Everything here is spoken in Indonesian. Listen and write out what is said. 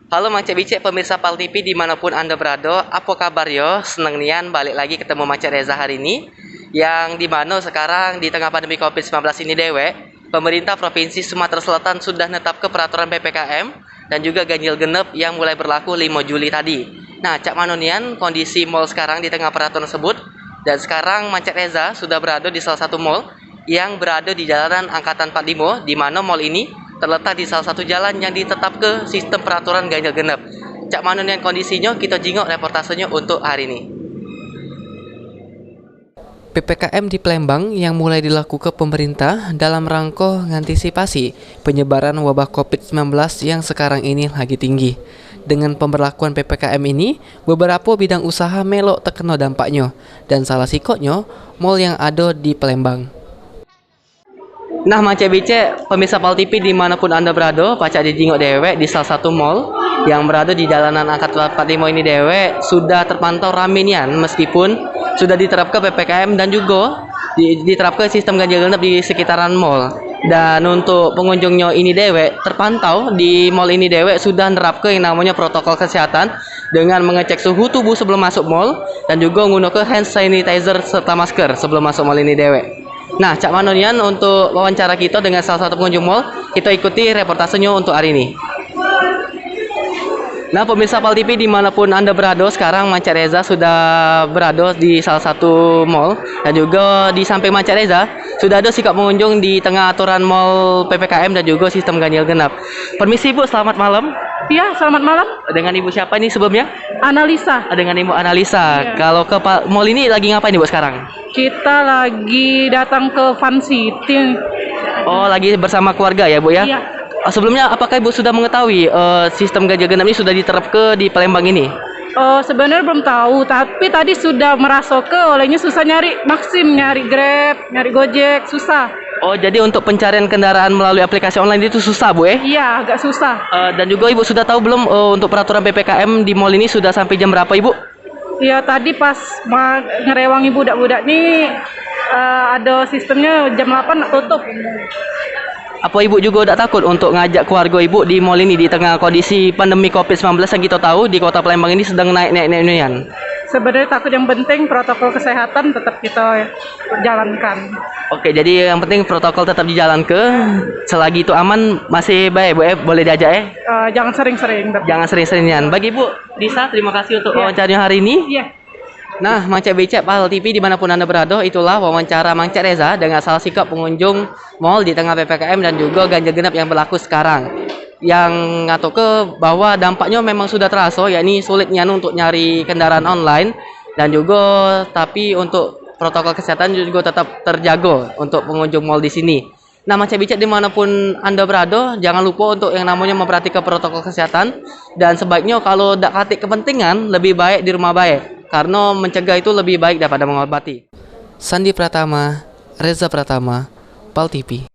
Halo Mang Cek Bicek, pemirsa Pal TV dimanapun Anda berada, apa kabar yo? Seneng nian balik lagi ketemu Mang Cek Reza hari ini. Yang dimana sekarang di tengah pandemi COVID-19 ini dewek, pemerintah Provinsi Sumatera Selatan sudah netapkan peraturan PPKM dan juga ganjil genep yang mulai berlaku 5 Juli tadi. Nah, Cak Manonian, kondisi mall sekarang di tengah peraturan tersebut, dan sekarang Mang Cek Reza sudah berada di salah satu mall yang berada di Jalanan Angkatan 45, di mana mall ini terletak di salah satu jalan yang ditetap ke sistem peraturan ganjil genap. Cak Manonian kondisinya, kita jingok reportasenya untuk hari ini. PPKM di Palembang yang mulai dilakukan pemerintah dalam rangka mengantisipasi penyebaran wabah COVID-19 yang sekarang ini lagi tinggi. Dengan pemberlakuan PPKM ini, beberapa bidang usaha melok terkena dampaknya, dan salah sikotnya mal yang ada di Palembang. Nah, Mang Cek Bicek, pemirsa Pal TV dimanapun Anda berada, pacak dijingok dewek di salah satu mall yang berada di Jalanan Angkatan 45 ini dewek sudah terpantau rame nian, meskipun sudah diterapkan PPKM dan juga diterapkan sistem ganjil genap di sekitaran mall. Dan untuk pengunjungnya ini dewek terpantau di mall ini dewek sudah menerapkan yang namanya protokol kesehatan dengan mengecek suhu tubuh sebelum masuk mall dan juga menggunakan hand sanitizer serta masker sebelum masuk mall ini dewek. Nah, Cak Manonian, untuk wawancara kita dengan salah satu pengunjung mall, kita ikuti reportasenya untuk hari ini. Nah, pemirsa Pal TV dimanapun Anda berada, sekarang Mang Cek Reza sudah berada di salah satu mall, dan juga di samping Mang Cek Reza sudah ada sikap pengunjung di tengah aturan mall PPKM dan juga sistem ganjil genap. Permisi Bu, selamat malam. Ya, selamat malam. Dengan Ibu siapa ini sebelumnya? Analisa. Dengan Ibu Analisa. Iya. Kalau ke mall ini lagi ngapain Ibu sekarang? Kita lagi datang ke Fun City. Oh, lagi bersama keluarga ya Bu ya? Iya. Sebelumnya apakah Ibu sudah mengetahui sistem ganjil genap ini sudah diterapkan di Palembang ini? Sebenarnya belum tahu, tapi tadi sudah merasa olehnya susah nyari Maxim, nyari Grab, nyari Gojek, susah. Oh, jadi untuk pencarian kendaraan melalui aplikasi online itu susah Bu ya? Iya, agak susah. Dan juga Ibu sudah tahu belum untuk peraturan PPKM di mall ini sudah sampai jam berapa Ibu? Iya, tadi pas ngerewangi budak-budak nih ada sistemnya jam 8 tutup. Apa Ibu juga udah takut untuk ngajak keluarga Ibu di mall ini di tengah kondisi pandemi COVID-19 yang kita tahu di Kota Palembang ini sedang naik-naik-naik-naikan? Sebenarnya takut, yang penting protokol kesehatan tetap kita jalankan. Oke, jadi yang penting protokol tetap dijalankan. Selagi itu aman, masih baik Bu ya? Boleh diajak ya? Jangan sering-sering. Jangan sering-seringan. Bagi Bu Disa, terima kasih untuk wawancaranya hari ini. Iya. Nah, Mang Cek Bicek, Pal TV dimanapun Anda berada, itulah wawancara Mang Cek Reza dengan salah sikap pengunjung mall di tengah PPKM dan juga ganjil genap yang berlaku sekarang. Yang ngatuk ke bahwa dampaknya memang sudah terasa, yakni sulitnya untuk nyari kendaraan online, dan juga tapi untuk protokol kesehatan juga tetap terjaga untuk pengunjung mall di sini. Nah, Mang Cek Bicek dimanapun Anda berada, jangan lupa untuk yang namanya memperhatikan protokol kesehatan, dan sebaiknya kalau tidak katik kepentingan, lebih baik di rumah baik, karena mencegah itu lebih baik daripada mengobati. Sandi Pratama, Reza Pratama, Pal TV.